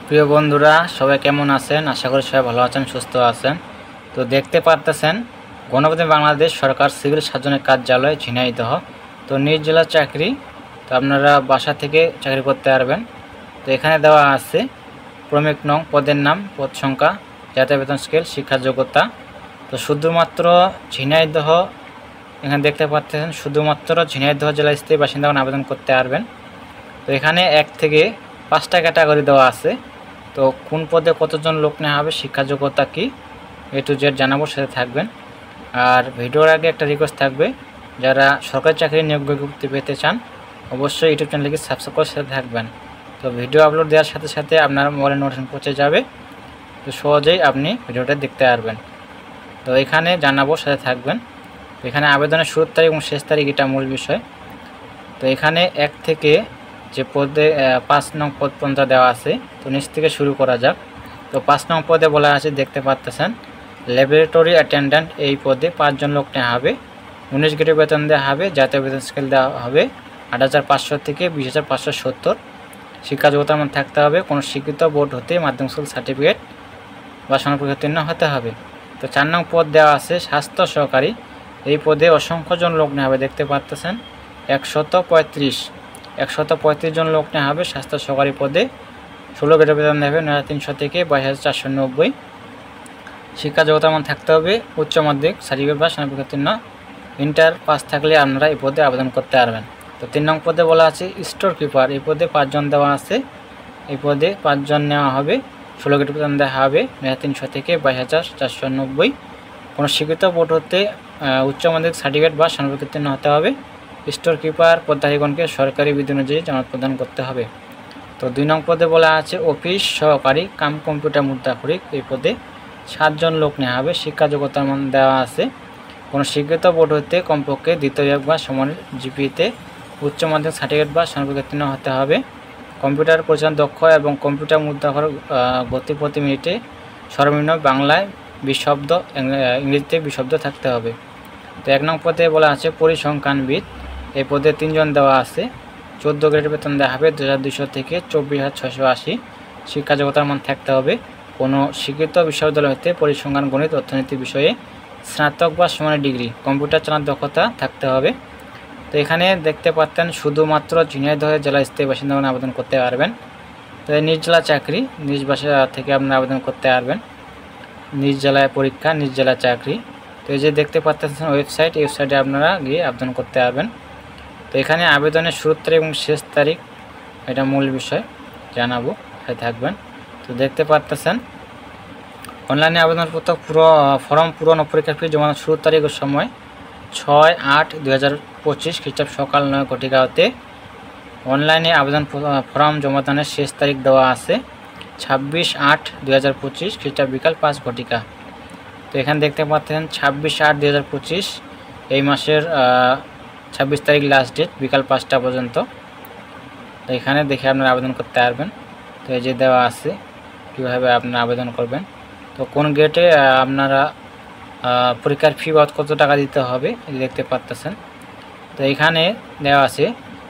প্রিয় বন্ধুরা, সবাই কেমন আছেন? আশা করি সবাই ভালো আছেন, সুস্থ আছেন। তো দেখতে পারতেছেন গণপ্রজাতন্ত্রী বাংলাদেশ সরকার সিভিল সার্জনের কার্যালয় ঝিনাইদহ। তো নিজ জেলার চাকরি, তো আপনারা বাসা থেকে চাকরি করতে পারবেন। তো এখানে দেওয়া আছে ক্রমিক নং, পদের নাম, পদ সংখ্যা, জাতীয় বেতন স্কেল, শিক্ষা যোগ্যতা। তো শুধুমাত্র ঝিনাইদহ, এখানে দেখতে পাচ্ছেন শুধুমাত্র ঝিনাইদহ জেলার স্থায়ী বাসিন্দাগণ আবেদন করতে পারবেন। তো এখানে 1 থেকে 5টা ক্যাটাগরি দেওয়া আছে। তো কোন পদে কতজন লোক নেওয়া হবে, শিক্ষা যোগ্যতা কী, A to Z জানাবো, সাথে থাকবেন। আর ভিডিওর আগে একটা রিকোয়েস্ট থাকবে, যারা সরকারি চাকরি নিয়োগ বিজ্ঞপ্তি পেতে চান অবশ্যই ইউটিউব চ্যানেলকে সাবস্ক্রাইব করে সাথে থাকবেন। তো ভিডিও আপলোড দেওয়ার সাথে সাথে আপনার মোবাইলে নোটিফিকেশন পৌঁছে যাবে, তো সহজেই আপনি ভিডিওটা দেখতে পারবেন। তো এখানে জানাবো, সাথে থাকবেন। তো এখানে আবেদনের শুরুর তারিখ এবং শেষ তারিখ, এটা মূল বিষয়। তো এখানে 1 থেকে যে পদে 5 নং পদ পর্যন্ত দেওয়া আছে, তো নিচ থেকে শুরু করা যাক। তো 5 নং পদে বলা আছে, দেখতে পাচ্ছেন ল্যাবরেটরি অ্যাটেন্ডেন্ট। এই পদে 5 জন লোক নেওয়া হবে। 19 গ্রেড বেতন দেওয়া হবে। জাতীয় বেতন স্কেল দেওয়া হবে 8,500 থেকে 20,570। শিক্ষা যোগ্যতার মধ্যে থাকতে হবে কোনো স্বীকৃত বোর্ড হতে মাধ্যমিক স্কুল সার্টিফিকেট বা সনদপত্র উত্তীর্ণ হতে হবে। তো 4 নং পদ দেওয়া আছে স্বাস্থ্য সহকারী। এই পদে অসংখ্য জন লোক নেওয়া হবে। দেখতে পাচ্ছেন 135 জন লোক নেওয়া হবে স্বাস্থ্য সহকারী পদে। 16 গ্রেড বেতন দেবে 9,300 থেকে 22,490। শিক্ষা যোগ্যতার মধ্যে থাকতে হবে উচ্চ মাধ্যমিক সার্টিফিকেট বা সনদপত্র উত্তীর্ণ, ইন্টার পাস থাকলে আপনারা এই পদে আবেদন করতে পারবেন। তো 3 নং পদে বলা আছে স্টোর কিপার। এই পদে 5 জন দেওয়া আছে। এই পদে 5 জন নেওয়া হবে। 16 গ্রেড বেতন দেওয়া হবে 9,300 থেকে 22,490। কোনো স্বীকৃত বোর্ড হতে উচ্চ মাধ্যমিক সার্টিফিকেট বা সনদপত্র উত্তীর্ণ হতে হবে। স্টোর কিপার পদধারীগণকে সরকারি বিধি অনুযায়ী জামানত প্রদান করতে হবে। তো 2 নং পদে বলা আছে অফিস সহকারী কাম কম্পিউটার মুদ্রাক্ষরিক। এই পদে 7 জন লোক নেওয়া হবে। শিক্ষা যোগ্যতার মান দেওয়া আছে কোনো স্বীকৃত বোর্ড হতে কমপক্ষে দ্বিতীয় বিভাগ বা সমান জিপিতে উচ্চ মাধ্যমিক সার্টিফিকেট বা সনদপত্র উত্তীর্ণ হতে হবে। কম্পিউটার পরিচালনা দক্ষ এবং কম্পিউটার মুদ্রাক্ষর গতি প্রতি মিনিটে সর্বনিম্ন বাংলায় 20 শব্দ, ইংরেজিতে 20 শব্দ থাকতে হবে। তো 1 নং পদে বলা আছে পরিসংখ্যানবিদ। এই পদে 3 জন দেওয়া আছে। 14 গ্রেড বেতন দেওয়া হবে 2,200 থেকে 24,680। শিক্ষা যোগ্যতার মান থাকতে হবে কোনো স্বীকৃত বিশ্ববিদ্যালয় হতে পরিসংখ্যান, গণিত, অর্থনীতি বিষয়ে স্নাতক বা সমানের ডিগ্রি, কম্পিউটার চালানোর দক্ষতা থাকতে হবে। তো এখানে দেখতে পাচ্ছেন শুধুমাত্র ঝিনাইদহ জেলা স্থায়ী বাসিন্দাগণ আবেদন করতে পারবেন। তো এই নিজ জেলা চাকরি, নিজ বাসা থেকে আপনারা আবেদন করতে পারবেন। নিজ জেলায় পরীক্ষা, নিজ জেলা চাকরি। তো এই যে দেখতে পাচ্ছেন ওয়েবসাইট, এই ওয়েবসাইটে আপনারা গিয়ে আবেদন করতে পারবেন। তো এখানে আবেদনের শুরুর তারিখ এবং শেষ তারিখ, এটা মূল বিষয়, জানাবো, সাথে থাকবেন। তো দেখতে পাচ্ছেন অনলাইনে আবেদনপত্র ফর্ম পূরণ ও পরীক্ষার ফি জমা শুরুর তারিখ ও সময় 6/8/2025 খ্রিস্টাব্দ সকাল 9 ঘটিকা হতে। অনলাইনে আবেদন ফর্ম জমাদানের শেষ তারিখ দেওয়া আছে 26/8/2025 খ্রিস্টাব্দ বিকাল 5 ঘটিকা। তো এখানে দেখতে পাচ্ছেন 26/8/2025 এই মাসের 26 তারিখ লাস্ট ডেট, বিকাল 5টা পর্যন্ত। তো এখানে দেখে আপনারা আবেদন করতে পারবেন। তো এই যে দেওয়া আছে কীভাবে আপনারা আবেদন করবেন। তো কোন গেটে আপনারা পরীক্ষার ফি বাবদ কত টাকা দিতে হবে দেখতে পাচ্ছেন। তো এখানে দেওয়া আছে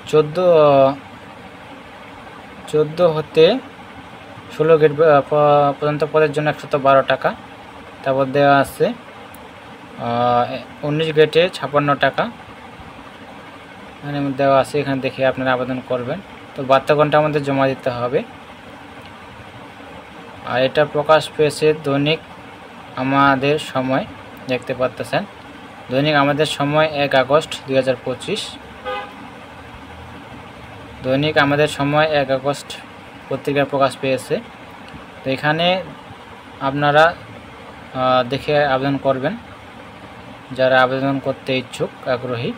14 হতে 16 গেট পর্যন্ত পদের জন্য 112 টাকা। তারপর দেওয়া আছে 19 গেটে 56 টাকা এখানে দেওয়া আছে। এখানে দেখে আপনারা আবেদন করবেন। তো 72 ঘন্টার মধ্যে জমা দিতে হবে। আর এটা প্রকাশ পেয়েছে দৈনিক আমাদের সময়, দেখতে পাচ্ছেন দৈনিক আমাদের সময় 1 আগস্ট 2025। দৈনিক আমাদের সময় 1 আগস্ট পত্রিকায় প্রকাশ পেয়েছে। তো এখানে আপনারা দেখে আবেদন করবেন যারা আবেদন করতে ইচ্ছুক, আগ্রহী।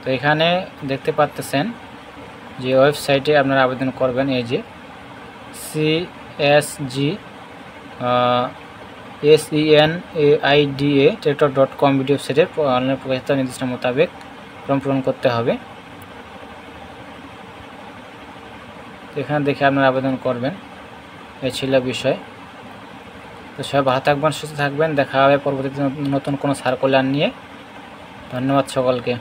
তো এখানে দেখতে পাচ্ছেন যে ওয়েবসাইটে আপনারা আবেদন করবেন। এই যে CSGSENAIDA.com ভিডিও ওয়েবসাইটের অনলাইন প্রকাশিত নির্দিষ্ট মোতাবেক ফর্ম পূরণ করতে হবে। এখানে দেখে আপনারা আবেদন করবেন। এই ছিল বিষয়। তো সবাই ভালো থাকবেন, সুস্থ থাকবেন। দেখা হবে পরবর্তীতে নতুন কোনো সার্কুলার নিয়ে। ধন্যবাদ সকলকে।